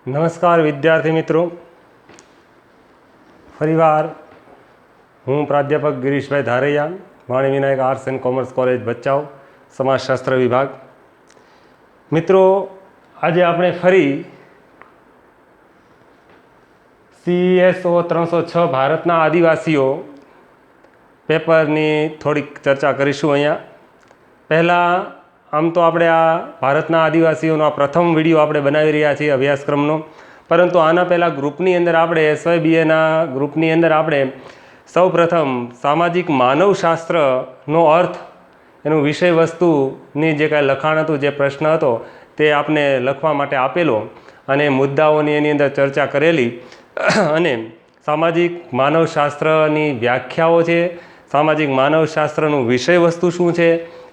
નમસ્કાર વિદ્યાર્થી મિત્રો, ફરીવાર હું પ્રાધ્યાપક Girishbhai Dharaiya, Vani Vinayak arts and commerce college Bhachau, સમાજશાસ્ત્ર વિભાગ. મિત્રો, આજે આપણે ફરી CSO 306 ભારતના આદિવાસીઓ પેપરની થોડીક ચર્ચા કરીશું. અહીંયા પહેલાં આમ તો આપણે આ ભારતના આદિવાસીઓનો આ પ્રથમ વિડીયો આપણે બનાવી રહ્યા છીએ અભ્યાસક્રમનો, પરંતુ આના પહેલાં ગ્રુપની અંદર આપણે SYBAના ગ્રુપની અંદર આપણે સૌ પ્રથમ સામાજિક માનવશાસ્ત્રનો અર્થ, એનું વિષય વસ્તુની જે કાંઈ લખાણ હતું, જે પ્રશ્ન હતો તે આપને લખવા માટે આપેલો અને મુદ્દાઓની એની અંદર ચર્ચા કરેલી. અને સામાજિક માનવશાસ્ત્રની વ્યાખ્યાઓ છે, સામાજિક માનવશાસ્ત્રનું વિષય વસ્તુ શું છે,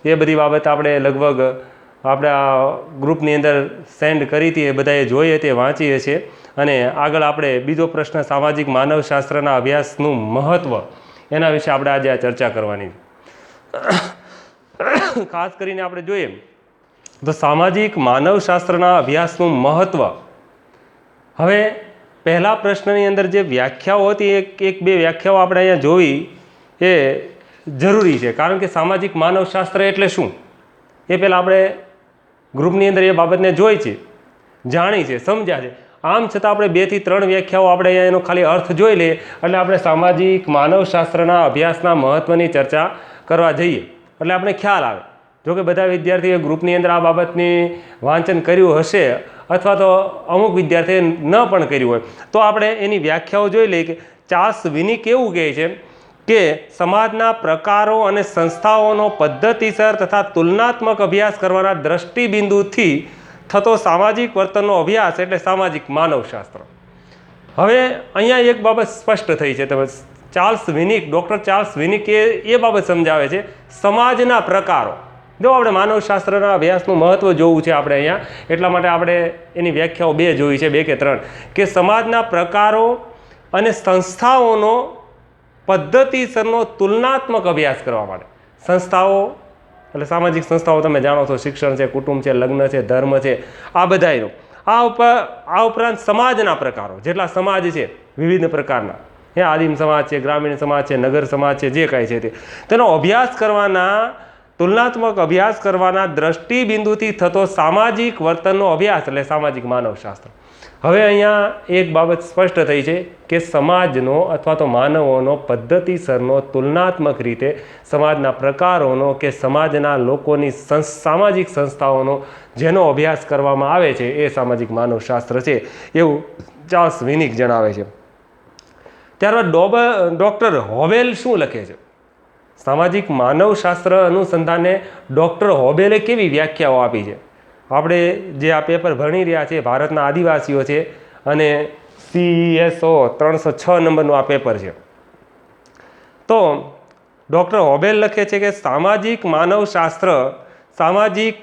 એ બધી બાબત આપણે લગભગ આપણા ગ્રુપની અંદર સેન્ડ કરી હતી. એ બધાએ જોઈએ તે વાંચીએ છીએ. અને આગળ આપણે બીજો પ્રશ્ન, સામાજિક માનવશાસ્ત્રના અભ્યાસનું મહત્ત્વ, એના વિશે આપણે આજે આ ચર્ચા કરવાની. ખાસ કરીને આપણે જોઈએ તો સામાજિક માનવશાસ્ત્રના અભ્યાસનું મહત્ત્વ. હવે પહેલા પ્રશ્નની અંદર જે વ્યાખ્યાઓ હતી, એક બે વ્યાખ્યાઓ આપણે અહીંયા જોવી એ જરૂરી છે, કારણ કે સામાજિક માનવશાસ્ત્ર એટલે શું એ પહેલાં આપણે ગ્રુપની અંદર એ બાબતને જોઈ છે, જાણી છે, સમજ્યા છે. આમ છતાં આપણે 2 થી 3 વ્યાખ્યાઓ આપણે અહીંયા એનો ખાલી અર્થ જોઈ લઈએ એટલે આપણે સામાજિક માનવશાસ્ત્રના અભ્યાસના મહત્ત્વની ચર્ચા કરવા જઈએ એટલે આપણે ખ્યાલ આવે. જોકે બધા વિદ્યાર્થીઓએ ગ્રુપની અંદર આ બાબતની વાંચન કર્યું હશે, અથવા તો અમુક વિદ્યાર્થીએ ન પણ કર્યું હોય, તો આપણે એની વ્યાખ્યાઓ જોઈ લઈએ. કે ચાર્લ્સ વિનિક એવું કહે છે કે સમાજના પ્રકારો અને સંસ્થાઓનો પદ્ધતિસર તથા તુલનાત્મક અભ્યાસ કરવાના દ્રષ્ટિબિંદુથી થતો સામાજિક વર્તનનો અભ્યાસ એટલે સામાજિક માનવશાસ્ત્ર. હવે અહીંયા એક બાબત સ્પષ્ટ થઈ છે. તમે Charles Vinick, doctor Charles Vinick એ બાબત સમજાવે છે, સમાજના પ્રકારો. જો આપણે માનવશાસ્ત્રના અભ્યાસનું મહત્ત્વ જોવું છે આપણે અહીંયા, એટલા માટે આપણે એની વ્યાખ્યાઓ 2 જોઈ છે, 2 કે 3, કે સમાજના પ્રકારો અને સંસ્થાઓનો પદ્ધતિસરનો તુલનાત્મક અભ્યાસ કરવા માટે. સંસ્થાઓ એટલે સામાજિક સંસ્થાઓ તમે જાણો છો, શિક્ષણ છે, કુટુંબ છે, લગ્ન છે, ધર્મ છે, આ બધાયનો. આ ઉપરાંત સમાજના પ્રકારો, જેટલા સમાજ છે વિવિધ પ્રકારના, આદિમ સમાજ છે, ગ્રામીણ સમાજ છે, નગર સમાજ છે, જે કાંઈ છે તેનો અભ્યાસ કરવાના, તુલનાત્મક અભ્યાસ કરવાના દ્રષ્ટિબિંદુથી થતો સામાજિક વર્તનનો અભ્યાસ એટલે સામાજિક માનવશાસ્ત્ર. હવે અહીંયા એક બાબત સ્પષ્ટ થઈ છે કે સમાજનો અથવા તો માનવોનો પદ્ધતિસરનો, તુલનાત્મક રીતે સમાજના પ્રકારોનો કે સમાજના લોકોની સામાજિક સંસ્થાઓનો જેનો અભ્યાસ કરવામાં આવે છે એ સામાજિક માનવશાસ્ત્ર છે, એવું ચાર્લ્સ વિનિક જણાવે છે. ત્યારબાદ ડૉક્ટર હોવેલ શું લખે છે? સામાજિક માનવશાસ્ત્ર અનુસંધાને ડૉક્ટર હોવેલે કેવી વ્યાખ્યાઓ આપી છે? આપણે જે આ પેપર ભણી રહ્યા છીએ ભારતના આદિવાસીઓ છે અને CSO 306 નંબરનું આ પેપર છે. તો ડૉક્ટર હોવેલ લખે છે કે સામાજિક માનવશાસ્ત્ર સામાજિક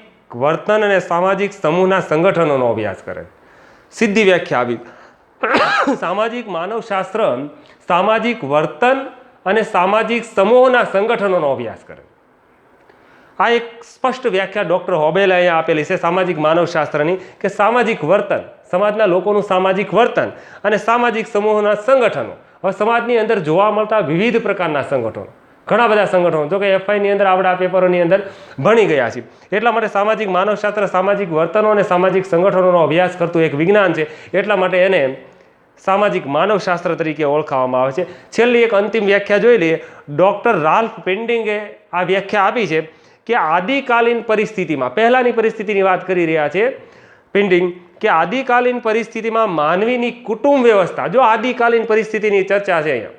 વર્તન અને સામાજિક સમૂહના સંગઠનોનો અભ્યાસ કરે. સીધી વ્યાખ્યા આવી. સામાજિક માનવશાસ્ત્ર સામાજિક વર્તન અને સામાજિક સમૂહોના સંગઠનોનો અભ્યાસ કરે. આ એક સ્પષ્ટ વ્યાખ્યા ડૉક્ટર હોવેલે અહીંયા આપેલી છે સામાજિક માનવશાસ્ત્રની, કે સામાજિક વર્તન, સમાજના લોકોનું સામાજિક વર્તન અને સામાજિક સમૂહોના સંગઠનો. હવે સમાજની અંદર જોવા મળતા વિવિધ પ્રકારના સંગઠનો, ઘણા બધા સંગઠનો, જો કે FIની અંદર આપણે આ પેપરોની અંદર ભણી ગયા છીએ. એટલા માટે સામાજિક માનવશાસ્ત્ર સામાજિક વર્તનો અને સામાજિક સંગઠનોનો અભ્યાસ કરતું એક વિજ્ઞાન છે, એટલા માટે એને સામાજિક માનવશાસ્ત્ર તરીકે ઓળખાવામાં આવે છે. છેલ્લી એક અંતિમ વ્યાખ્યા જોઈ લઈએ. ડૉક્ટર રાલ્ફ પેન્ડિંગે આ વ્યાખ્યા આપી છે કે આદિકાલીન પરિસ્થિતિમાં, પહેલાંની પરિસ્થિતિની વાત કરી રહ્યા છે પેન્ડિંગ, કે આદિકાલીન પરિસ્થિતિમાં માનવીની કુટુંબ વ્યવસ્થા, જો આદિકાલીન પરિસ્થિતિની ચર્ચા છે અહીંયા,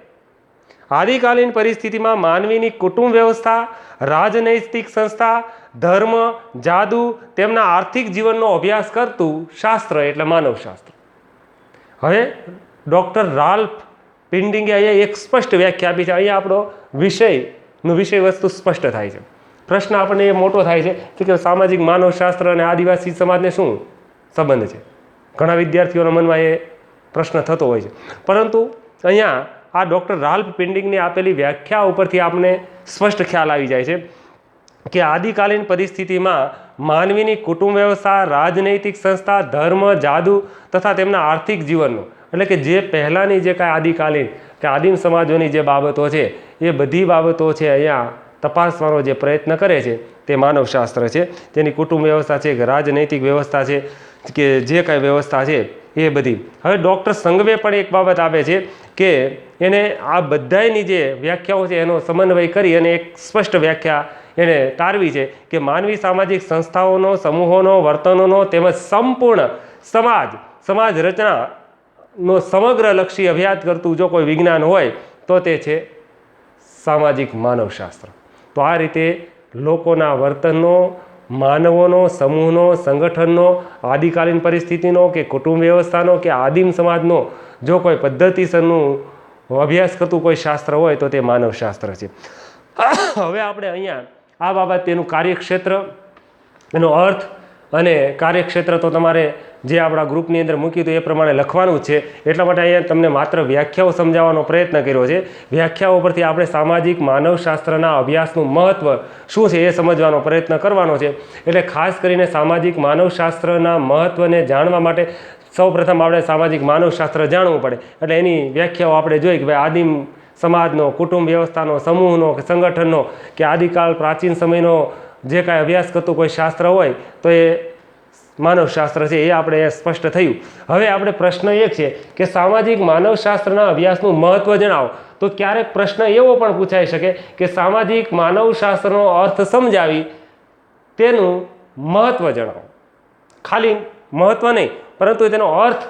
આદિકાલીન પરિસ્થિતિમાં માનવીની કુટુંબ વ્યવસ્થા, રાજનૈતિક સંસ્થા, ધર્મ, જાદુ, તેમના આર્થિક જીવનનો અભ્યાસ કરતું શાસ્ત્ર એટલે માનવશાસ્ત્ર. હવે ડૉક્ટર રાલ્ફ પેન્ડિંગે અહીંયા એક સ્પષ્ટ વ્યાખ્યા આપી છે. અહીંયા આપણો વિષય વસ્તુ સ્પષ્ટ થાય છે. પ્રશ્ન આપણને એ મોટો થાય છે કે સામાજિક માનવશાસ્ત્ર અને આદિવાસી સમાજને શું સંબંધ છે? ઘણા વિદ્યાર્થીઓના મનમાં એ પ્રશ્ન થતો હોય છે, પરંતુ અહીંયા આ ડૉક્ટર રાલ્ફ પેન્ડિંગની આપેલી વ્યાખ્યા ઉપરથી આપણને સ્પષ્ટ ખ્યાલ આવી જાય છે કે આદિકાલીન પરિસ્થિતિમાં માનવીની કુટુંબ વ્યવસ્થા, રાજનૈતિક સંસ્થા, ધર્મ, જાદુ તથા તેમના આર્થિક જીવનનું, એટલે કે જે પહેલાંની જે કાંઈ આદિકાલીન કે આદિમ સમાજોની જે બાબતો છે એ બધી બાબતો છે અહીંયા તપાસવાનો જે પ્રયત્ન કરે છે તે માનવશાસ્ત્ર છે. તેની કુટુંબ વ્યવસ્થા છે કે રાજનૈતિક વ્યવસ્થા છે કે જે કાંઈ વ્યવસ્થા છે એ બધી. હવે ડૉક્ટર સંઘવે પણ એક બાબત આપે છે કે એને આ બધાની જે વ્યાખ્યાઓ છે એનો સમન્વય કરી અને એક સ્પષ્ટ વ્યાખ્યા એણે તારવી છે કે માનવી સામાજિક સંસ્થાઓનો, સમૂહોનો, વર્તનોનો તેમજ સંપૂર્ણ સમાજ રચનાનો સમગ્રલક્ષી અભ્યાસ કરતું જો કોઈ વિજ્ઞાન હોય તો તે છે સામાજિક માનવશાસ્ત્ર. તો આ રીતે લોકોના વર્તનનો, માનવોનો, સમૂહનો, સંગઠનનો, આદિકાલીન પરિસ્થિતિનો કે કુટુંબ વ્યવસ્થાનો કે આદિમ સમાજનો જો કોઈ પદ્ધતિસરનું અભ્યાસ કરતું કોઈ શાસ્ત્ર હોય તો તે માનવશાસ્ત્ર છે. હવે આપણે અહીંયા આ બાબત તેનું કાર્યક્ષેત્ર, એનો અર્થ અને કાર્યક્ષેત્ર તો તમારે જે આપણા ગ્રુપની અંદર મૂક્યું હતું એ પ્રમાણે લખવાનું જ છે. એટલા માટે અહીંયા તમને માત્ર વ્યાખ્યાઓ સમજાવવાનો પ્રયત્ન કર્યો છે. વ્યાખ્યાઓ પરથી આપણે સામાજિક માનવશાસ્ત્રના અભ્યાસનું મહત્ત્વ શું છે એ સમજવાનો પ્રયત્ન કરવાનો છે. એટલે ખાસ કરીને સામાજિક માનવશાસ્ત્રના મહત્ત્વને જાણવા માટે સૌપ્રથમ આપણે સામાજિક માનવશાસ્ત્ર જાણવું પડે. એટલે એની વ્યાખ્યાઓ આપણે જોઈ કે ભાઈ આદિમ સમાજનો, કુટુંબ વ્યવસ્થાનો, સમૂહનો કે સંગઠનનો કે આદિકાળ પ્રાચીન સમયનો જે કાંઈ અભ્યાસ કરતું કોઈ શાસ્ત્ર હોય તો એ માનવશાસ્ત્ર છે. એ આપણે સ્પષ્ટ થયું. હવે આપણે પ્રશ્ન એક છે કે સામાજિક માનવશાસ્ત્રના અભ્યાસનું મહત્ત્વ જણાવો. તો ક્યારેક પ્રશ્ન એવો પણ પૂછાઈ શકે કે સામાજિક માનવશાસ્ત્રનો અર્થ સમજાવી તેનું મહત્ત્વ જણાવો. ખાલી મહત્ત્વ નહીં પરંતુ તેનો અર્થ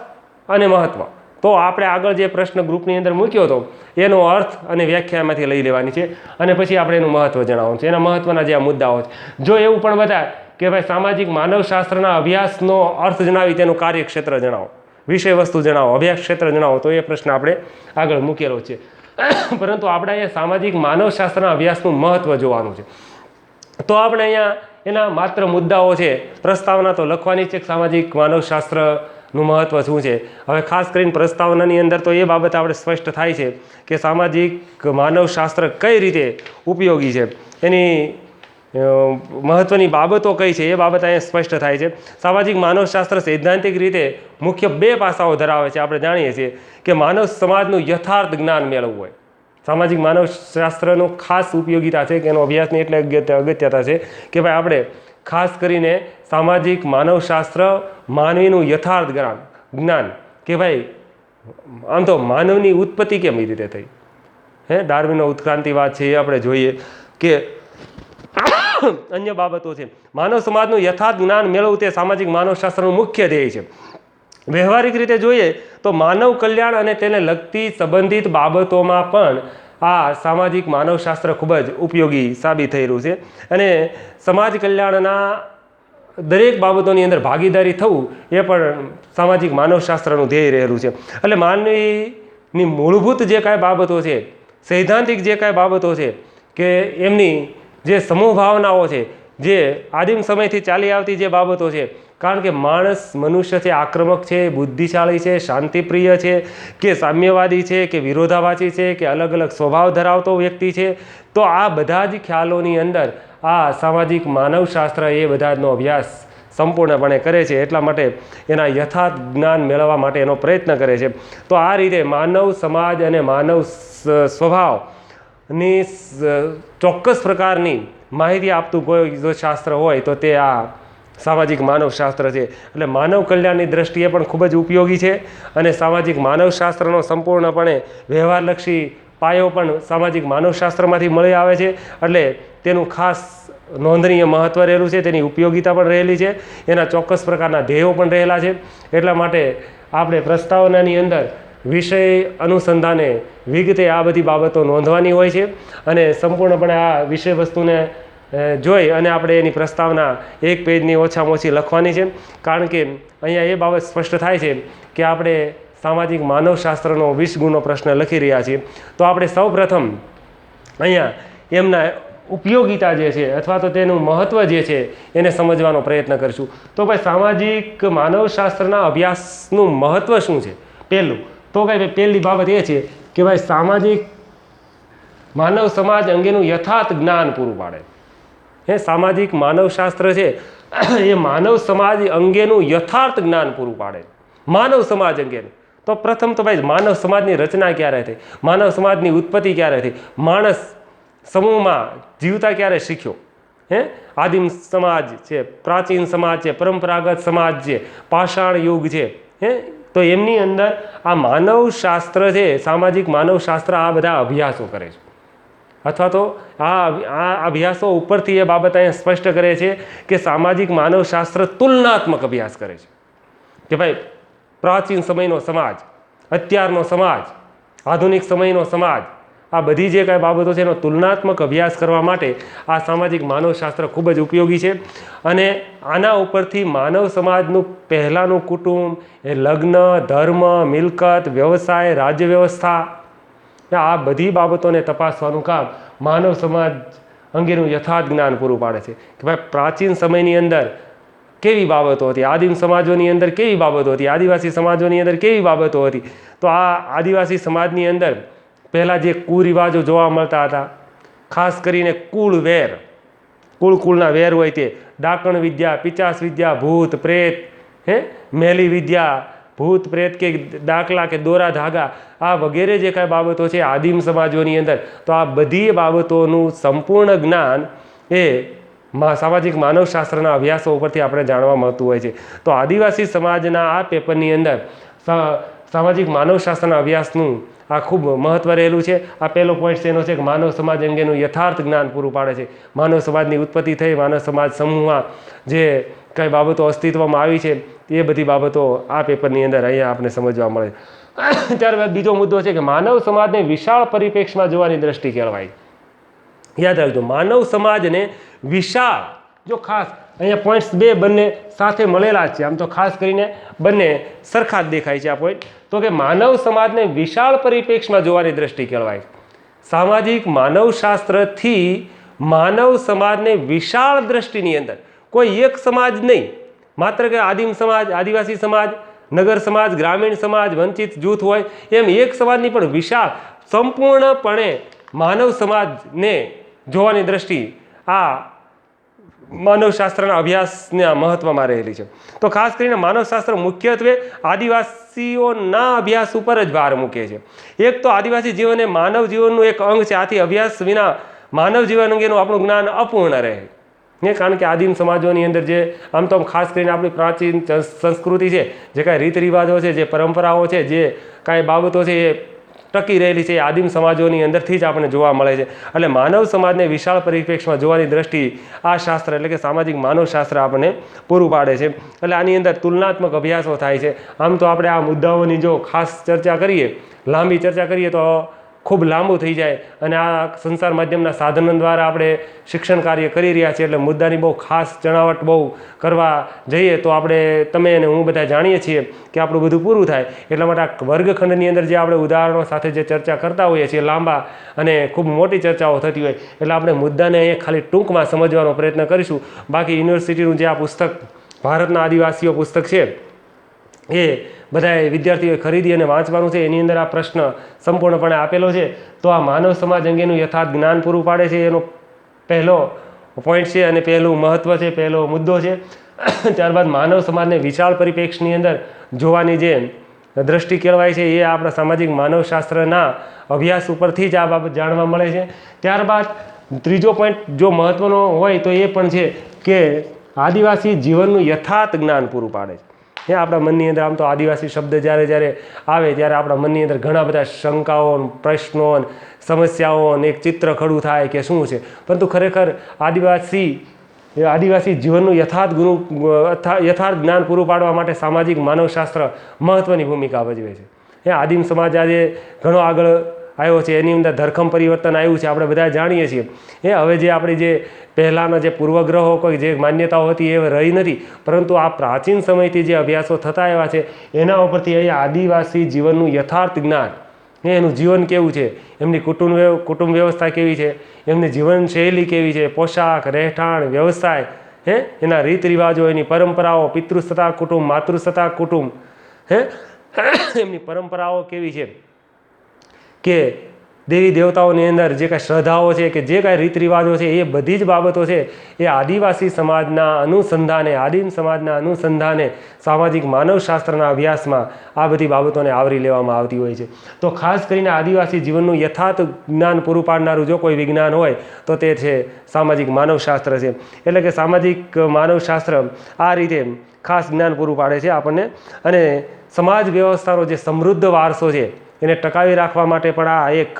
અને મહત્ત્વ. તો આપણે આગળ જે પ્રશ્ન ગ્રુપની અંદર મૂક્યો હતો એનો અર્થ અને વ્યાખ્યામાંથી લઈ લેવાની છે અને પછી આપણે એનું મહત્ત્વ જણાવવાનું છે, એના મહત્ત્વના જે આ મુદ્દાઓ છે. જો એવું પણ બતાવે કે ભાઈ સામાજિક માનવશાસ્ત્રના અભ્યાસનો અર્થ જણાવી તેનું કાર્યક્ષેત્ર જણાવો, વિષય વસ્તુ જણાવો, અભ્યાસ ક્ષેત્ર જણાવો, તો એ પ્રશ્ન આપણે આગળ મૂકેલો છે. પરંતુ આપણે અહીંયા સામાજિક માનવશાસ્ત્રના અભ્યાસનું મહત્ત્વ જોવાનું છે. તો આપણે અહીંયા એના માત્ર મુદ્દાઓ છે, પ્રસ્તાવના તો લખવાની છે. સામાજિક માનવશાસ્ત્રનું મહત્ત્વ શું છે? હવે ખાસ કરીને પ્રસ્તાવનાની અંદર તો એ બાબત આપણે સ્પષ્ટ થાય છે કે સામાજિક માનવશાસ્ત્ર કઈ રીતે ઉપયોગી છે, એની મહત્ત્વની બાબતો કઈ છે એ બાબત અહીંયા સ્પષ્ટ થાય છે. સામાજિક માનવશાસ્ત્ર સૈદ્ધાંતિક રીતે મુખ્ય બે પાસાઓ ધરાવે છે. આપણે જાણીએ છીએ કે માનવ સમાજનું યથાર્થ જ્ઞાન મેળવવું હોય. સામાજિક માનવશાસ્ત્રનો ખાસ ઉપયોગિતા છે કે એનો અભ્યાસની એટલે અગત્યતા છે કે ભાઈ આપણે ખાસ કરીને સામાજિક માનવશાસ્ત્ર માનવીનું યથાર્થ જ્ઞાન કે ભાઈ આમ તો માનવની ઉત્પત્તિ કેમ એ રીતે થઈ, ડાર્વિનનો ઉત્ક્રાંતિવાદ છે એ આપણે જોઈએ કે અન્ય બાબતો છે. માનવ સમાજનું યથાર્થ જ્ઞાન મેળવવું તે સામાજિક માનવશાસ્ત્રનું મુખ્ય ધ્યેય છે. વ્યવહારિક રીતે જોઈએ તો માનવ કલ્યાણ અને તેને લગતી સંબંધિત બાબતોમાં પણ આ સામાજિક માનવશાસ્ત્ર ખૂબ જ ઉપયોગી સાબિત થઈ રહ્યું છે. અને સમાજ કલ્યાણના દરેક બાબતોની અંદર ભાગીદારી થવું એ પણ સામાજિક માનવશાસ્ત્રનું ધ્યેય રહેલું છે. એટલે માનવીની મૂળભૂત જે કાંઈ બાબતો છે, સૈદ્ધાંતિક જે કાંઈ બાબતો છે કે એમની જે સમૂહ ભાવનાઓ છે, જે આદિમ સમયથી ચાલી આવતી જે બાબતો છે, કારણ કે મનુષ્ય છે, આક્રમક છે, બુદ્ધિશાળી છે, શાંતિપ્રિય છે કે સામ્યવાદી છે કે વિરોધાભાસી છે કે અલગ અલગ સ્વભાવ ધરાવતો વ્યક્તિ છે, તો આ બધા જ ખ્યાલોની અંદર આ સામાજિક માનવશાસ્ત્ર એ બધાનો અભ્યાસ સંપૂર્ણપણે કરે છે. એટલા માટે એના યથાર્થ જ્ઞાન મેળવવા માટે એનો પ્રયત્ન કરે છે. તો આ રીતે માનવ સમાજ અને માનવ સ્વભાવની ચોક્કસ પ્રકારની માહિતી આપતું કોઈ જો શાસ્ત્ર હોય તો તે આ સામાજિક માનવશાસ્ત્ર છે. એટલે માનવ કલ્યાણની દ્રષ્ટિએ પણ ખૂબ જ ઉપયોગી છે અને સામાજિક માનવશાસ્ત્રનો સંપૂર્ણપણે વ્યવહારલક્ષી પાયો પણ સામાજિક માનવશાસ્ત્રમાંથી મળી આવે છે. એટલે તેનું ખાસ નોંધનીય મહત્ત્વ રહેલું છે, તેની ઉપયોગિતા પણ રહેલી છે, એના ચોક્કસ પ્રકારના ધ્યેયો પણ રહેલા છે. એટલા માટે આપણે પ્રસ્તાવનાની અંદર વિષય અનુસંધાને વિગતે આ બધી બાબતો નોંધવાની હોય છે અને સંપૂર્ણપણે આ વિષય વસ્તુને જોઈ અને આપણે એની પ્રસ્તાવના એક પેજની ઓછામાં ઓછી લખવાની છે. કારણ કે અહીંયા એ બાબત સ્પષ્ટ થાય છે કે આપણે સામાજિક માનવશાસ્ત્રનો 20 ગુણનો પ્રશ્ન લખી રહ્યા છીએ. તો આપણે સૌપ્રથમ અહીંયા એમના ઉપયોગિતા જે છે અથવા તો તેનું મહત્ત્વ જે છે એને સમજવાનો પ્રયત્ન કરીશું. તો ભાઈ સામાજિક માનવશાસ્ત્રના અભ્યાસનું મહત્ત્વ શું છે? પહેલી બાબત એ છે કે ભાઈ સામાજિક માનવ સમાજ અંગેનું યથાર્થ જ્ઞાન પૂરું પાડે. સામાજિક માનવશાસ્ત્ર છે એ માનવ સમાજ અંગેનું યથાર્થ જ્ઞાન પૂરું પાડે. માનવ સમાજ અંગેનું તો પ્રથમ તો ભાઈ માનવ સમાજની રચના ક્યારે થઈ, માનવ સમાજની ઉત્પત્તિ ક્યારે થઈ, માણસ સમૂહમાં જીવતા ક્યારે શીખ્યો. આદિમ સમાજ છે, પ્રાચીન સમાજ છે, પરંપરાગત સમાજ છે, પાષાણ યુગ છે. તો એમની અંદર આ માનવશાસ્ત્ર છે, સામાજિક માનવશાસ્ત્ર આ બધા અભ્યાસો કરે છે, અથવા તો આ અભ્યાસો ઉપરથી એ બાબત અહીંયા સ્પષ્ટ કરે છે કે સામાજિક માનવશાસ્ત્ર તુલનાત્મક અભ્યાસ કરે છે કે ભાઈ પ્રાચીન સમયનો સમાજ, અત્યારનો સમાજ, આધુનિક સમયનો સમાજ, આ બધી જે કાંઈ બાબતો છે એનો તુલનાત્મક અભ્યાસ કરવા માટે આ સામાજિક માનવશાસ્ત્ર ખૂબ જ ઉપયોગી છે. અને આના ઉપરથી માનવ સમાજનું પહેલાંનું કુટુંબ, એ લગ્ન, ધર્મ, મિલકત, વ્યવસાય, રાજ્ય વ્યવસ્થા, આ બધી બાબતોને તપાસવાનું કામ માનવ સમાજ અંગેનું યથાર્થ જ્ઞાન પૂરું પાડે છે કે ભાઈ પ્રાચીન સમયની અંદર કેવી બાબતો હતી, આદિમ સમાજોની અંદર કેવી બાબતો હતી, આદિવાસી સમાજોની અંદર કેવી બાબતો હતી. તો આ આદિવાસી સમાજની અંદર પહેલાં જે કુરિવાજો જોવા મળતા હતા, ખાસ કરીને કુળવેર, કુળના વેર હોય તે ડાકણ વિદ્યા, પિચાસ વિદ્યા, ભૂત પ્રેત, મેલી વિદ્યા, ભૂત પ્રેત કે દાખલા કે દોરા ધાગા, આ વગેરે જે કાંઈ બાબતો છે આદિમ સમાજોની અંદર, તો આ બધી બાબતોનું સંપૂર્ણ જ્ઞાન એ સામાજિક માનવશાસ્ત્રના અભ્યાસો ઉપરથી આપણે જાણવા મળતું હોય છે. તો આદિવાસી સમાજના આ પેપરની અંદર સામાજિક માનવશાસ્ત્રના અભ્યાસનું આ ખૂબ મહત્ત્વ રહેલું છે. આ પહેલો પોઈન્ટ છે એનો છે કે માનવ સમાજ અંગેનું યથાર્થ જ્ઞાન પૂરું પાડે છે. માનવ સમાજની ઉત્પત્તિ થઈ, માનવ સમાજ સમૂહમાં જે કંઈ બાબતો અસ્તિત્વમાં આવી છે એ બધી બાબતો આ પેપરની અંદર અહીંયા આપણે સમજવા મળે. ત્યારબાદ બીજો મુદ્દો છે કે માનવ સમાજને વિશાળ પરિપ્રેક્ષમાં જોવાની દ્રષ્ટિ કેળવાય. યાદ રાખજો, માનવ સમાજને વિશાળ, જો ખાસ અહીંયા પોઈન્ટ્સ બે બંને સાથે મળેલા જ છે, આમ તો ખાસ કરીને બંને સરખા જ દેખાય છે આ પોઈન્ટ. તો કે માનવ સમાજને વિશાળ પરિપ્રેક્ષમાં જોવાની દ્રષ્ટિ કેળવાય. સામાજિક માનવશાસ્ત્રથી માનવ સમાજને વિશાળ દ્રષ્ટિની અંદર, કોઈ એક સમાજ નહીં, માત્ર કે આદિમ સમાજ, આદિવાસી સમાજ, નગર સમાજ, ગ્રામીણ સમાજ, વંચિત જૂથ હોય એમ એક સમાજની પણ વિશાળ સંપૂર્ણપણે માનવ સમાજને જોવાની દ્રષ્ટિ આ માનવશાસ્ત્રના અભ્યાસના મહત્વમાં રહેલી છે. તો ખાસ કરીને માનવશાસ્ત્ર મુખ્યત્વે આદિવાસીઓના અભ્યાસ ઉપર જ ભાર મૂકે છે. એક તો આદિવાસી જીવન એ માનવ જીવનનું એક અંગ છે, આથી અભ્યાસ વિના માનવ જીવન અંગેનું આપણું જ્ઞાન અપૂર્ણ રહે. કારણ કે આદિમ સમાજોની અંદર જે આમ તો ખાસ કરીને આપણી પ્રાચીન સંસ્કૃતિ છે, જે કાંઈ રીત રિવાજો છે, જે પરંપરાઓ છે, જે કાંઈ બાબતો છે એ ટકી રહેલી છે, એ આદિમ સમાજોની અંદરથી જ આપણને જોવા મળે છે. એટલે માનવ સમાજને વિશાળ પરિપ્રેક્ષમાં જોવાની દ્રષ્ટિ આ શાસ્ત્ર એટલે કે સામાજિક માનવશાસ્ત્ર આપણને પૂરું પાડે છે. એટલે આની અંદર તુલનાત્મક અભ્યાસો થાય છે. આમ તો આપણે આ મુદ્દાઓની જો ખાસ ચર્ચા કરીએ, લાંબી ચર્ચા કરીએ તો ખૂબ લાંબુ થઈ જાય, અને આ સંસાર માધ્યમના સાધનો દ્વારા આપણે શિક્ષણ કાર્ય કરી રહ્યા છીએ એટલે મુદ્દાની બહુ ખાસ જણાવટ બહુ કરવા જઈએ તો આપણે, તમે અને હું બધા જાણીએ છીએ કે આપણું બધું પૂરું થાય. એટલા માટે આ વર્ગખંડની અંદર જે આપણે ઉદાહરણો સાથે જે ચર્ચા કરતા હોઈએ છીએ, લાંબા અને ખૂબ મોટી ચર્ચાઓ થતી હોય, એટલે આપણે મુદ્દાને અહીંયા ખાલી ટૂંકમાં સમજવાનો પ્રયત્ન કરીશું. બાકી યુનિવર્સિટીનું જે આ પુસ્તક ભારતના આદિવાસીઓ પુસ્તક છે એ બધાએ વિદ્યાર્થીઓએ ખરીદી અને વાંચવાનું છે. એની અંદર આ પ્રશ્ન સંપૂર્ણપણે આપેલો છે. તો આ માનવ સમાજ અંગેનું યથાર્થ જ્ઞાન પૂરું પાડે છે, એનો પહેલો પોઈન્ટ છે અને પહેલું મહત્ત્વ છે, પહેલો મુદ્દો છે. ત્યારબાદ માનવ સમાજને વિશાળ પરિપ્રેક્ષની અંદર જોવાની જે દ્રષ્ટિ કેળવાય છે એ આપણા સામાજિક માનવશાસ્ત્રના અભ્યાસ ઉપરથી જ આ બાબત જાણવા મળે છે. ત્યારબાદ ત્રીજો પોઈન્ટ જો મહત્ત્વનો હોય તો એ પણ છે કે આદિવાસી જીવનનું યથાર્થ જ્ઞાન પૂરું પાડે છે. આપણા મનની અંદર આમ તો આદિવાસી શબ્દ જ્યારે આવે ત્યારે આપણા મનની અંદર ઘણા બધા શંકાઓ, પ્રશ્નો, સમસ્યાઓ અને એક ચિત્ર ખડું થાય કે શું છે. પરંતુ ખરેખર આદિવાસી જીવનનું યથાર્થ જ્ઞાન પૂરું પાડવા માટે સામાજિક માનવશાસ્ત્ર મહત્ત્વની ભૂમિકા ભજવે છે. આદિમ સમાજ આજે ઘણો આગળ આવ્યો છે, એની અંદર ધરખમ પરિવર્તન આવ્યું છે, આપણે બધા જાણીએ છીએ. હવે જે આપણી જે પહેલાંના જે પૂર્વગ્રહો, કોઈ જે માન્યતાઓ હતી એ રહી નથી, પરંતુ આ પ્રાચીન સમયથી જે અભ્યાસો થતા આવ્યા છે એના ઉપરથી અહીંયા આદિવાસી જીવનનું યથાર્થ જ્ઞાન, એનું જીવન કેવું છે, એમની કુટુંબ વ્યવસ્થા કેવી છે, એમની જીવનશૈલી કેવી છે, પોશાક, રહેઠાણ, વ્યવસાય, એના રીત રિવાજો, એની પરંપરાઓ, પિતૃસત્તાક કુટુંબ, માતૃસત્તાક કુટુંબ, એમની પરંપરાઓ કેવી છે, કે દેવી દેવતાઓની અંદર જે કાંઈ શ્રદ્ધાઓ છે કે જે કાંઈ રીત રિવાજો છે એ બધી જ બાબતો છે એ આદિવાસી સમાજના અનુસંધાને આદિમ સમાજના અનુસંધાને સામાજિક માનવશાસ્ત્રના અભ્યાસમાં આ બધી બાબતોને આવરી લેવામાં આવતી હોય છે. તો ખાસ કરીને આદિવાસી જીવનનું યથાર્થ જ્ઞાન પૂરું પાડનારું જો કોઈ વિજ્ઞાન હોય તો તે છે સામાજિક માનવશાસ્ત્ર છે. એટલે કે સામાજિક માનવશાસ્ત્ર આ રીતે ખાસ જ્ઞાન પૂરું પાડે છે આપણને. અને સમાજ વ્યવસ્થાનો જે સમૃદ્ધ વારસો છે એને ટકાવી રાખવા માટે પણ આ એક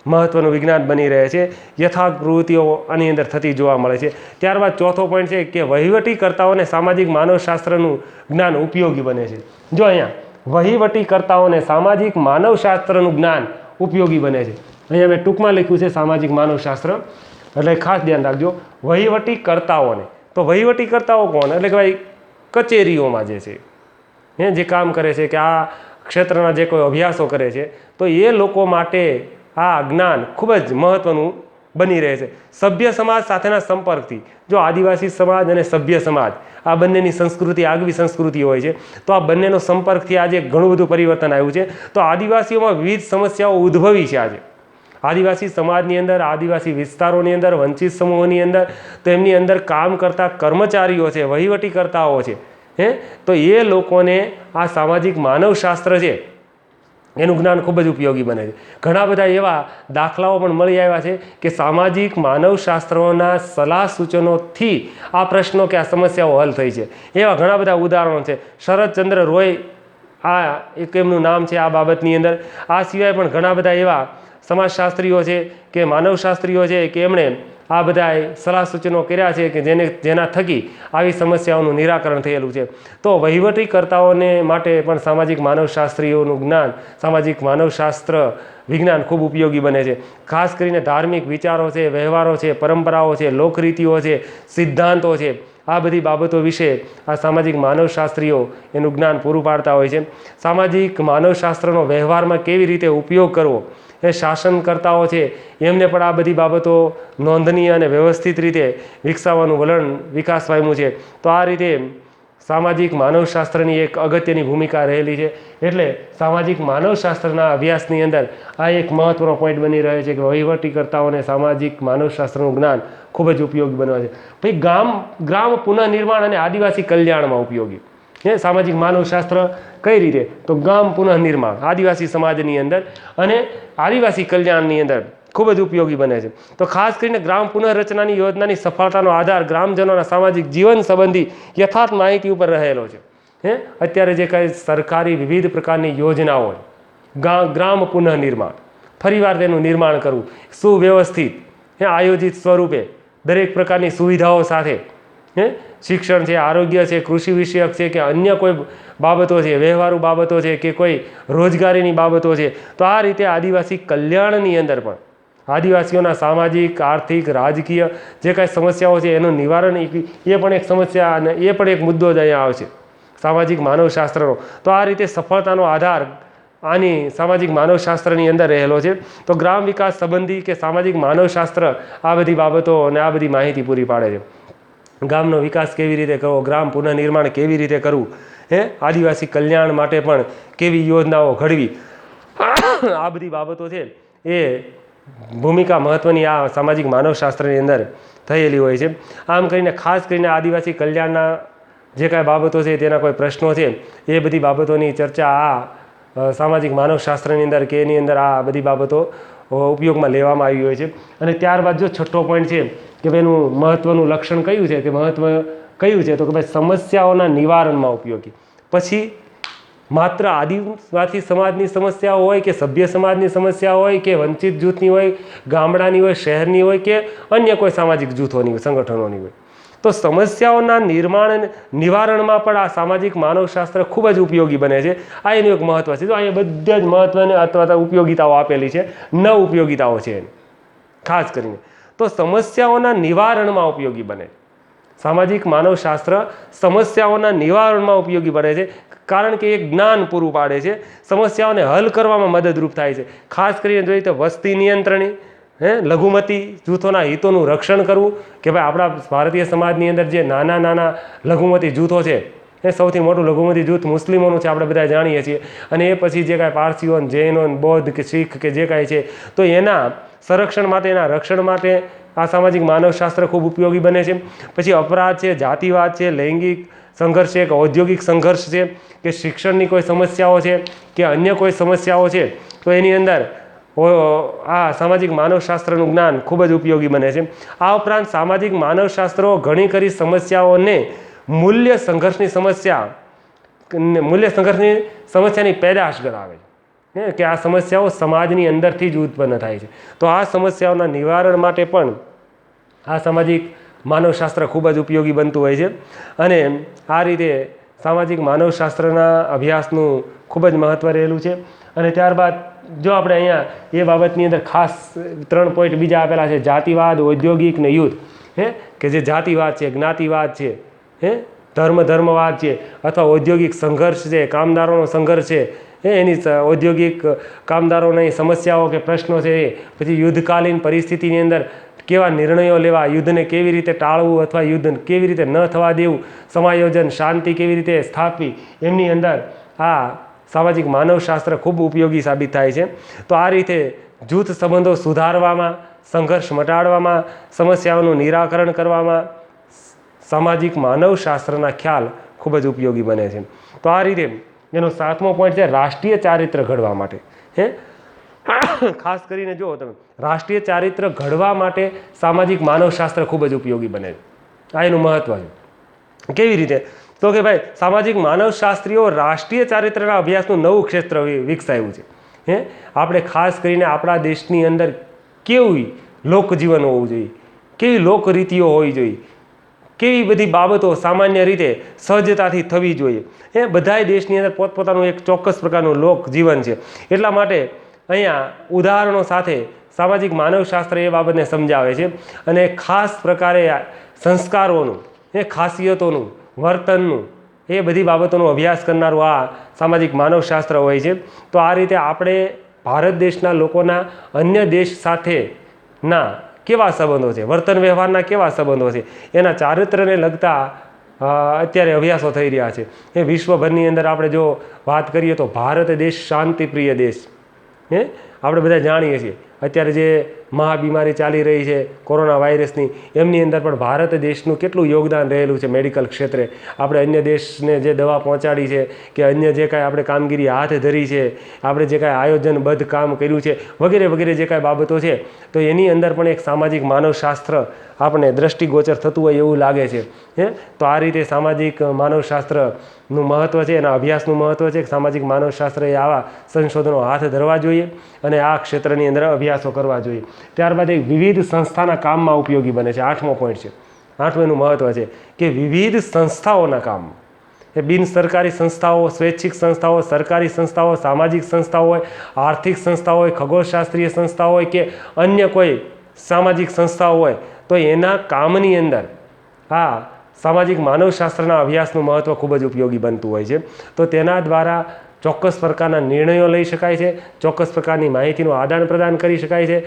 મહત્ત્વનું વિજ્ઞાન બની રહે છે. યથાર્થ પ્રવૃત્તિઓ આની અંદર થતી જોવા મળે છે. ત્યારબાદ ચોથો પોઈન્ટ છે કે વહીવટીકર્તાઓને સામાજિક માનવશાસ્ત્રનું જ્ઞાન ઉપયોગી બને છે. જો અહીંયા વહીવટીકર્તાઓને સામાજિક માનવશાસ્ત્રનું જ્ઞાન ઉપયોગી બને છે. અહીંયા મેં ટૂંકમાં લખ્યું છે સામાજિક માનવશાસ્ત્ર, એટલે ખાસ ધ્યાન રાખજો. વહીવટીકર્તાઓને, તો વહીવટીકર્તાઓ કોણ? એટલે કે ભાઈ કચેરીઓમાં જે છે જે કામ કરે છે કે આ ક્ષેત્રના જે કોઈ અભ્યાસો કરે છે તો એ લોકો માટે આ જ્ઞાન ખૂબ જ મહત્ત્વનું બની રહે છે. સભ્ય સમાજ સાથેના સંપર્કથી, જો આદિવાસી સમાજ અને સભ્ય સમાજ આ બંનેની સંસ્કૃતિ આગવી સંસ્કૃતિ હોય છે તો આ બંનેનો સંપર્કથી આજે ઘણું બધું પરિવર્તન આવ્યું છે. તો આદિવાસીઓમાં વિવિધ સમસ્યાઓ ઉદ્ભવી છે આજે આદિવાસી સમાજની અંદર, આદિવાસી વિસ્તારોની અંદર, વંચિત સમૂહોની અંદર. તો એમની અંદર કામ કરતા કર્મચારીઓ છે, વહીવટીકર્તાઓ છે તો એ લોકોને આ સામાજિક માનવશાસ્ત્ર છે એનું જ્ઞાન ખૂબ જ ઉપયોગી બને છે. ઘણા બધા એવા દાખલાઓ પણ મળી આવ્યા છે કે સામાજિક માનવશાસ્ત્રોના સલાહ સૂચનોથી આ પ્રશ્નો કે આ સમસ્યાઓ હલ થઈ છે. એવા ઘણા બધા ઉદાહરણો છે. શરદચંદ્ર રોય આ એક એમનું નામ છે આ બાબતની અંદર. આ સિવાય પણ ઘણા બધા એવા સમાજશાસ્ત્રીઓ છે કે માનવશાસ્ત્રીઓ છે કે એમણે આ બધા સલાહ સૂચનો કર્યા છે કે જેના થકી આવી સમસ્યાઓનું નિરાકરણ થયેલું છે. તો વહીવટીકર્તાઓને માટે પણ સામાજિક માનવશાસ્ત્રીઓનું જ્ઞાન, સામાજિક માનવશાસ્ત્ર વિજ્ઞાન ખૂબ ઉપયોગી બને છે. ખાસ કરીને ધાર્મિક વિચારો છે, વ્યવહારો છે, પરંપરાઓ છે, લોકરીતિઓ છે, સિદ્ધાંતો છે, આ બધી બાબતો વિશે આ સામાજિક માનવશાસ્ત્રીઓ એનું જ્ઞાન પૂરું પાડતા હોય છે. સામાજિક માનવશાસ્ત્રનો વ્યવહારમાં કેવી રીતે ઉપયોગ કરવો એ શાસનકર્તાઓ છે એમને પણ આ બધી બાબતો નોંધનીય અને વ્યવસ્થિત રીતે વિકસાવવાનું વલણ વિકાસ પામ્યું છે. તો આ રીતે સામાજિક માનવશાસ્ત્રની એક અગત્યની ભૂમિકા રહેલી છે. એટલે સામાજિક માનવશાસ્ત્રના અભ્યાસની અંદર આ એક મહત્ત્વનો પોઈન્ટ બની રહ્યો છે કે વહીવટીકર્તાઓને સામાજિક માનવશાસ્ત્રનું જ્ઞાન ખૂબ જ ઉપયોગી બનવા છે. ભાઈ ગ્રામ પુનઃનિર્માણ અને આદિવાસી કલ્યાણમાં ઉપયોગી સામાજિક માનવશાસ્ત્ર કઈ રીતે? તો ગામ પુનઃનિર્માણ આદિવાસી સમાજની અંદર અને આદિવાસી કલ્યાણની અંદર ખૂબ જ ઉપયોગી બને છે. તો ખાસ કરીને ગ્રામ પુનઃરચનાની યોજનાની સફળતાનો આધાર ગ્રામજનોના સામાજિક જીવન સંબંધી યથાર્થ માહિતી ઉપર રહેલો છે. અત્યારે જે કાંઈ સરકારી વિવિધ પ્રકારની યોજનાઓ, ગ્રામ પુનઃનિર્માણ, ફરીવાર તેનું નિર્માણ કરવું સુવ્યવસ્થિત આયોજિત સ્વરૂપે દરેક પ્રકારની સુવિધાઓ સાથે, શિક્ષણ છે, આરોગ્ય છે, કૃષિ વિષયક છે કે અન્ય કોઈ બાબતો છે, વ્યવહારુ બાબતો છે કે કોઈ રોજગારીની બાબતો છે. તો આ રીતે આદિવાસી કલ્યાણની અંદર પણ આદિવાસીઓના સામાજિક, આર્થિક, રાજકીય જે કાંઈ સમસ્યાઓ છે એનું નિવારણ એ પણ એક સમસ્યા અને એ પણ એક મુદ્દો જ અહીંયા આવશે સામાજિક માનવશાસ્ત્રનો. તો આ રીતે સફળતાનો આધાર આની સામાજિક માનવશાસ્ત્રની અંદર રહેલો છે. તો ગ્રામ વિકાસ સંબંધી કે સામાજિક માનવશાસ્ત્ર આ બધી બાબતો અને આ બધી માહિતી પૂરી પાડે છે. ગામનો વિકાસ કેવી રીતે કરવો, ગ્રામ પુનઃનિર્માણ કેવી રીતે કરવું, આદિવાસી કલ્યાણ માટે પણ કેવી યોજનાઓ ઘડવી, આ બધી બાબતો છે એ ભૂમિકા મહત્ત્વની આ સામાજિક માનવશાસ્ત્રની અંદર થયેલી હોય છે. આમ કરીને ખાસ કરીને આદિવાસી કલ્યાણના જે કાંઈ બાબતો છે તેના કોઈ પ્રશ્નો છે એ બધી બાબતોની ચર્ચા આ સામાજિક માનવશાસ્ત્રની અંદર કે એની અંદર આ બધી બાબતો ઉપયોગમાં લેવામાં આવી હોય છે. અને ત્યારબાદ જો છઠ્ઠો પોઈન્ટ છે કે ભાઈ એનું મહત્ત્વનું લક્ષણ કયું છે કે મહત્ત્વ કયું છે તો કે ભાઈ સમસ્યાઓના નિવારણમાં ઉપયોગી. પછી માત્ર આદિવાસી સમાજની સમસ્યાઓ હોય કે સભ્ય સમાજની સમસ્યા હોય કે વંચિત જૂથની હોય, ગામડાની હોય, શહેરની હોય કે અન્ય કોઈ સામાજિક જૂથોની હોય, સંગઠનોની હોય, તો સમસ્યાઓના નિવારણમાં પણ આ સામાજિક માનવશાસ્ત્ર ખૂબ જ ઉપયોગી બને છે. આ એનું એક મહત્ત્વ છે. તો અહીંયા બધા જ મહત્ત્વને અથવા ઉપયોગિતાઓ આપેલી છે, 9 ઉપયોગિતાઓ છે એની ખાસ કરીને. તો સમસ્યાઓના નિવારણમાં ઉપયોગી બને. સામાજિક માનવશાસ્ત્ર સમસ્યાઓના નિવારણમાં ઉપયોગી બને છે કારણ કે એ જ્ઞાન પૂરું પાડે છે, સમસ્યાઓને હલ કરવામાં મદદરૂપ થાય છે. ખાસ કરીને જોઈએ તો વસ્તી નિયંત્રણી, લઘુમતી જૂથોના હિતોનું રક્ષણ કરવું કે ભાઈ આપણા ભારતીય સમાજની અંદર જે નાના લઘુમતી જૂથો છે એ સૌથી મોટું લઘુમતી જૂથ મુસ્લિમોનું છે, આપણે બધા જાણીએ છીએ. અને એ પછી જે કાંઈ પારસીઓ, જૈનો, બૌદ્ધ કે શીખ કે જે કાંઈ છે, તો એના સંરક્ષણ માટે, એના રક્ષણ માટે આ સામાજિક માનવશાસ્ત્ર ખૂબ ઉપયોગી બને છે. પછી અપરાધ છે, જાતિવાદ છે, લૈંગિક સંઘર્ષ છે, કે ઔદ્યોગિક સંઘર્ષ છે, કે શિક્ષણની કોઈ સમસ્યાઓ છે, કે અન્ય કોઈ સમસ્યાઓ છે, તો એની અંદર આ સામાજિક માનવશાસ્ત્રનું જ્ઞાન ખૂબ જ ઉપયોગી બને છે. આ ઉપરાંત સામાજિક માનવશાસ્ત્રો ઘણી ખરી સમસ્યાઓને મૂલ્ય સંઘર્ષની સમસ્યાની પેદાશ કરાવે છે, કે આ સમસ્યાઓ સમાજની અંદરથી જ ઉત્પન્ન થાય છે. તો આ સમસ્યાઓના નિવારણ માટે પણ આ સામાજિક માનવશાસ્ત્ર ખૂબ જ ઉપયોગી બનતું હોય છે. અને આ રીતે સામાજિક માનવશાસ્ત્રના અભ્યાસનું ખૂબ જ મહત્ત્વ રહેલું છે. અને ત્યારબાદ જો આપણે અહીંયા એ બાબતની અંદર ખાસ 3 પોઈન્ટ બીજા આપેલા છે: જાતિવાદ, ઔદ્યોગિક ને યુદ્ધ. કે જે જાતિવાદ છે, જ્ઞાતિવાદ છે, ધર્મવાદ છે, અથવા ઔદ્યોગિક સંઘર્ષ છે, કામદારોનો સંઘર્ષ છે, એની ઔદ્યોગિક કામદારોની સમસ્યાઓ કે પ્રશ્નો છે. પછી યુદ્ધકાલીન પરિસ્થિતિની અંદર કેવા નિર્ણયો લેવા, યુદ્ધને કેવી રીતે ટાળવું અથવા યુદ્ધ કેવી રીતે ન થવા દેવું, સમાયોજન, શાંતિ કેવી રીતે સ્થાપવી, એમની અંદર આ સામાજિક માનવશાસ્ત્ર ખૂબ ઉપયોગી સાબિત થાય છે. તો આ રીતે જૂથ સંબંધો સુધારવામાં, સંઘર્ષ મટાડવામાં, સમસ્યાઓનું નિરાકરણ કરવામાં સામાજિક માનવશાસ્ત્રના ખ્યાલ ખૂબ જ ઉપયોગી બને છે. તો આ રીતે એનો 7મો પોઈન્ટ છે રાષ્ટ્રીય ચારિત્ર ઘડવા માટે. ખાસ કરીને જુઓ તમે, રાષ્ટ્રીય ચારિત્ર ઘડવા માટે સામાજિક માનવશાસ્ત્ર ખૂબ જ ઉપયોગી બને છે. આ એનું મહત્ત્વ છે. કેવી રીતે? તો કે ભાઈ, સામાજિક માનવશાસ્ત્રીઓ રાષ્ટ્રીય ચારિત્રના અભ્યાસનું નવું ક્ષેત્ર વિકસાવ્યું છે. આપણે ખાસ કરીને આપણા દેશની અંદર કેવું લોકજીવન હોવું જોઈએ, કેવી લોકરીતિઓ હોવી જોઈએ, કેવી બધી બાબતો સામાન્ય રીતે સહજતાથી થવી જોઈએ. બધાય દેશની અંદર પોતપોતાનું એક ચોક્કસ પ્રકારનું લોકજીવન છે. એટલા માટે અહીંયા ઉદાહરણો સાથે સામાજિક માનવશાસ્ત્ર એ બાબતને સમજાવે છે. અને ખાસ પ્રકારે સંસ્કારોનું, ખાસિયતોનું, વર્તનનું, એ બધી બાબતોનો અભ્યાસ કરનારું આ સામાજિક માનવશાસ્ત્ર હોય છે. તો આ રીતે આપણે ભારત દેશના લોકોના અન્ય દેશ સાથેના કેવા સંબંધો છે, વર્તન વ્યવહારના કેવા સંબંધો છે, એના ચારિત્રને લગતા અત્યારે અભ્યાસો થઈ રહ્યા છે. એ વિશ્વભરની અંદર આપણે જો વાત કરીએ તો ભારત દેશ શાંતિપ્રિય દેશ. આપણે બધા જાણીએ છીએ અત્યારે જે મહાબીમારી ચાલી રહી છે કોરોના વાયરસની, એમની અંદર પણ ભારત દેશનું કેટલું યોગદાન રહેલું છે મેડિકલ ક્ષેત્રે. આપણે અન્ય દેશને જે દવા પહોંચાડી છે, કે અન્ય જે કાંઈ આપણે કામગીરી હાથ ધરી છે, આપણે જે કાંઈ આયોજનબદ્ધ કામ કર્યું છે, વગેરે વગેરે જે કાંઈ બાબતો છે, તો એની અંદર પણ એક સામાજિક માનવશાસ્ત્ર આપણે દ્રષ્ટિગોચર થતું હોય એવું લાગે છે. તો આ રીતે સામાજિક માનવશાસ્ત્રનું મહત્ત્વ છે, એના અભ્યાસનું મહત્ત્વ છે. સામાજિક માનવશાસ્ત્ર એ આવા સંશોધનો હાથ ધરવા જોઈએ અને આ ક્ષેત્રની અંદર અભ્યાસો કરવા જોઈએ. ત્યારબાદ એક વિવિધ સંસ્થાના કામમાં ઉપયોગી બને છે. 8મો પોઈન્ટ છે. 8મું એનું મહત્ત્વ છે કે વિવિધ સંસ્થાઓના કામમાં, એ બિન સરકારી સંસ્થાઓ, સ્વૈચ્છિક સંસ્થાઓ, સરકારી સંસ્થાઓ, સામાજિક સંસ્થાઓ હોય, આર્થિક સંસ્થાઓ હોય, ખગોળશાસ્ત્રીય સંસ્થાઓ હોય, કે અન્ય કોઈ સામાજિક સંસ્થાઓ હોય, તો એના કામની અંદર આ સામાજિક માનવશાસ્ત્રના અભ્યાસનું મહત્ત્વ ખૂબ જ ઉપયોગી બનતું હોય છે. તો તેના દ્વારા ચોક્કસ પ્રકારના નિર્ણયો લઈ શકાય છે, ચોક્કસ પ્રકારની માહિતીનું આદાન પ્રદાન કરી શકાય છે,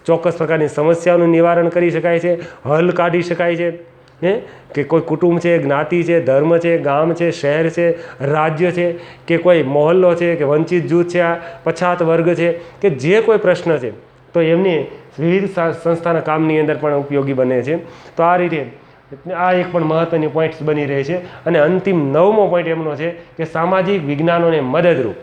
ચોક્કસ પ્રકારની સમસ્યાઓનું નિવારણ કરી શકાય છે, હલ કાઢી શકાય છે. કે કોઈ કુટુંબ છે, જ્ઞાતિ છે, ધર્મ છે, ગામ છે, શહેર છે, રાજ્ય છે, કે કોઈ મહોલ્લો છે, કે વંચિત જૂથ છે, પછાત વર્ગ છે, કે જે કોઈ પ્રશ્ન છે, તો એમની વિવિધ સંસ્થાના કામની અંદર પણ ઉપયોગી બને છે. તો આ રીતે આ એક પણ મહત્ત્વની પોઈન્ટ્સ બની રહે છે. અને અંતિમ 9મો પોઈન્ટ એમનો છે કે સામાજિક વિજ્ઞાનોને મદદરૂપ.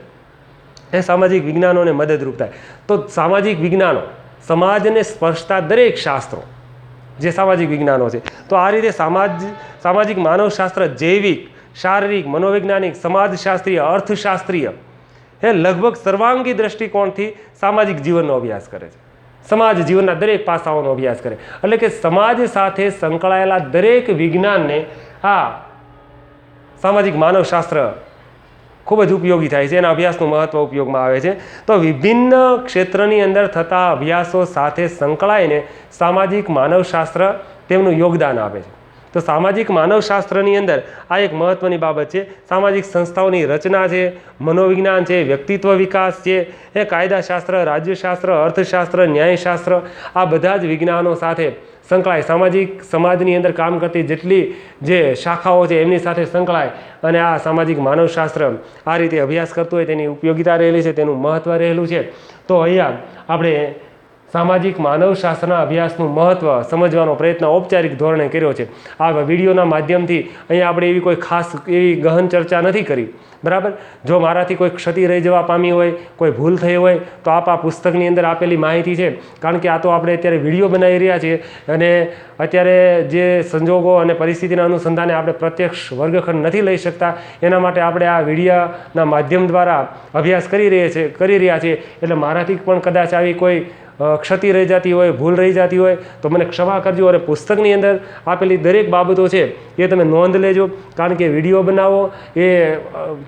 સામાજિક વિજ્ઞાનોને મદદરૂપ થાય. તો સામાજિક વિજ્ઞાનો, સમાજને સ્પર્શતા દરેક શાસ્ત્રો જે સામાજિક વિજ્ઞાનો છે, તો આ રીતે સામાજિક માનવશાસ્ત્ર જૈવિક, શારીરિક, મનોવૈજ્ઞાનિક, સમાજશાસ્ત્રીય, અર્થશાસ્ત્રીય, લગભગ સર્વાંગી દ્રષ્ટિકોણથી સામાજિક જીવનનો અભ્યાસ કરે છે. સમાજ જીવનના દરેક પાસાઓનો અભ્યાસ કરે. એટલે કે સમાજ સાથે સંકળાયેલા દરેક વિજ્ઞાનને આ સામાજિક માનવશાસ્ત્ર ખૂબ જ ઉપયોગી થાય છે. એના અભ્યાસનું મહત્ત્વ ઉપયોગમાં આવે છે. તો વિભિન્ન ક્ષેત્રની અંદર થતા અભ્યાસો સાથે સંકળાઈને સામાજિક માનવશાસ્ત્ર તેમનું યોગદાન આપે છે. તો તો સામાજિક માનવશાસ્ત્રની અંદર આ એક મહત્ત્વની બાબત છે. સામાજિક સંસ્થાઓની રચના છે, મનોવિજ્ઞાન છે, વ્યક્તિત્વ વિકાસ છે, એ કાયદાશાસ્ત્ર, રાજ્યશાસ્ત્ર, અર્થશાસ્ત્ર, ન્યાયશાસ્ત્ર, આ બધા જ વિજ્ઞાનો સાથે સંકળાય, સામાજિક સમાજની અંદર કામ કરતી જેટલી જે શાખાઓ છે એમની સાથે સંકળાય અને આ સામાજિક માનવશાસ્ત્ર આ રીતે અભ્યાસ કરતું હોય, તેની ઉપયોગિતા રહેલી છે, તેનું મહત્ત્વ રહેલું છે. તો અહીંયા આપણે સામાજિક માનવશાસ્ત્રના અભ્યાસનું મહત્ત્વ સમજવાનો પ્રયત્ન ઔપચારિક ધોરણે કર્યો છે. આ વિડીયોના માધ્યમથી અહીંયા આપણે એવી કોઈ ખાસ એવી ગહન ચર્ચા નથી કરી, બરાબર. જો મારાથી કોઈ ક્ષતિ રહી જવા પામી હોય, કોઈ ભૂલ થઈ હોય, તો આ પુસ્તકની અંદર આપેલી માહિતી છે. કારણ કે આ તો આપણે અત્યારે વિડીયો બનાવી રહ્યા છીએ અને અત્યારે જે સંજોગો અને પરિસ્થિતિના અનુસંધાને આપણે પ્રત્યક્ષ વર્ગખંડ નથી લઈ શકતા, એના માટે આપણે આ વિડીયોના માધ્યમ દ્વારા અભ્યાસ કરી રહ્યા છીએ. એટલે મારાથી પણ કદાચ આવી કોઈ ક્ષતિ રહી જતી હોય, ભૂલ રહી જતી હોય તો મને ક્ષમા કરજો. અને પુસ્તકની અંદર આપેલી દરેક બાબતો છે એ તમે નોંધ લેજો. કારણ કે વિડીયો બનાવો એ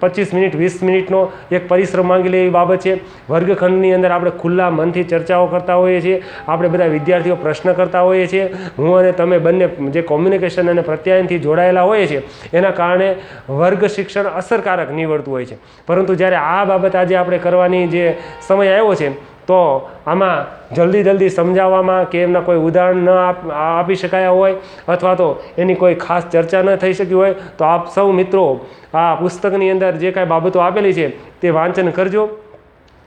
25 મિનિટ 20 મિનિટનો એક પરિશ્રમ માંગી લે એવી બાબત છે. વર્ગખંડની અંદર આપણે ખુલ્લા મનથી ચર્ચાઓ કરતા હોઈએ છીએ, આપણે બધા વિદ્યાર્થીઓ પ્રશ્ન કરતા હોઈએ છીએ, હું અને તમે બંને જે કોમ્યુનિકેશન અને પ્રત્યાયનથી જોડાયેલા હોઈએ છીએ, એના કારણે વર્ગ શિક્ષણ અસરકારક નીવડતું હોય છે. પરંતુ જ્યારે આ બાબત આજે આપણે કરવાની જે સમય આવ્યો છે, તો આમાં જલ્દી સમજાવવામાં કે એમના કોઈ ઉદાહરણ ન આપી શકાયા હોય અથવા તો એની કોઈ ખાસ ચર્ચા ન થઈ શકી હોય, તો આપ સૌ મિત્રો આ પુસ્તકની અંદર જે કાંઈ બાબતો આપેલી છે તે વાંચન કરજો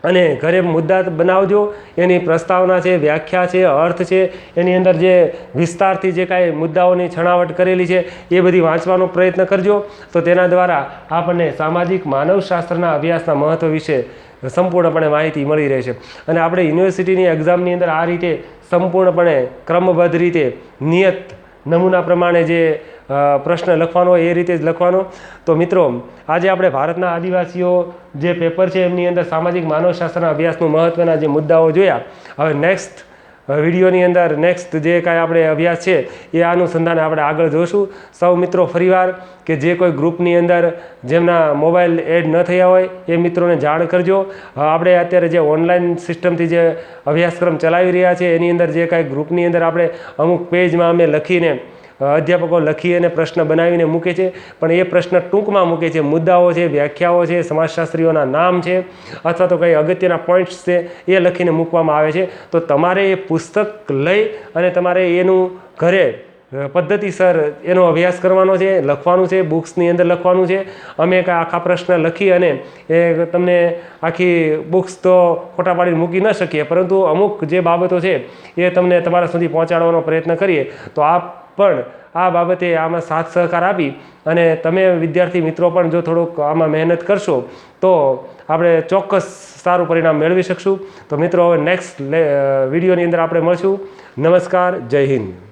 અને ઘરે મુદ્દા બનાવજો. એની પ્રસ્તાવના છે, વ્યાખ્યા છે, અર્થ છે, એની અંદર જે વિસ્તારથી જે કાંઈ મુદ્દાઓની છણાવટ કરેલી છે એ બધી વાંચવાનો પ્રયત્ન કરજો. તો તેના દ્વારા આપણને સામાજિક માનવશાસ્ત્રના અભ્યાસના મહત્ત્વ વિશે સંપૂર્ણપણે માહિતી મળી રહે છે. અને આપણે યુનિવર્સિટીની એક્ઝામની અંદર આ રીતે સંપૂર્ણપણે ક્રમબદ્ધ રીતે નિયત નમૂના પ્રમાણે જે પ્રશ્ન લખવાનો હોય એ રીતે જ લખવાનો. તો મિત્રો આજે આપણે ભારતના આદિવાસીઓ જે પેપર છે એમની અંદર સામાજિક માનવશાસ્ત્રના અભ્યાસનું મહત્ત્વના જે મુદ્દાઓ જોયા. હવે નેક્સ્ટ વિડીયોની અંદર નેક્સ્ટ જે કાંઈ આપણે અભ્યાસ છે એ અનુસંધાને આપણે આગળ જોઈશું. સૌ મિત્રો ફરીવાર કે જે કોઈ ગ્રુપની અંદર જેમના મોબાઈલ એડ ન થયા હોય એ મિત્રોને જાણ કરજો. આપણે અત્યારે જે ઓનલાઈન સિસ્ટમથી જે અભ્યાસક્રમ ચલાવી રહ્યા છે એની અંદર જે કાંઈ ગ્રુપની અંદર આપણે અમુક પેજમાં અમે લખીને અધ્યાપકો લખી અને પ્રશ્ન બનાવીને મૂકે છે, પણ એ પ્રશ્ન ટૂંકમાં મૂકે છે. મુદ્દાઓ છે, વ્યાખ્યાઓ છે, સમાજશાસ્ત્રીઓના નામ છે અથવા તો કંઈ અગત્યના પોઈન્ટ્સ છે એ લખીને મૂકવામાં આવે છે. તો તમારે એ પુસ્તક લઈ અને તમારે એનું ઘરે પદ્ધતિસર એનો અભ્યાસ કરવાનો છે, લખવાનું છે, બુક્સની અંદર લખવાનું છે. અમે કાંઈ આખા પ્રશ્ન લખી અને એ તમને આખી બુક્સ તો ખોટા પાડીને મૂકી ન શકીએ, પરંતુ અમુક જે બાબતો છે એ તમને તમારા સુધી પહોંચાડવાનો પ્રયત્ન કરીએ. તો આપ પણ આ બાબતે આમાં સાથ સહકાર આપી અને તમે વિદ્યાર્થી મિત્રો પણ જો થોડુંક આમાં મહેનત કરશો તો આપણે ચોક્કસ સારું પરિણામ મેળવી શકશું. તો મિત્રો હવે નેક્સ્ટ વિડીયોની અંદર આપણે મળશું. નમસ્કાર, જય હિન્દ.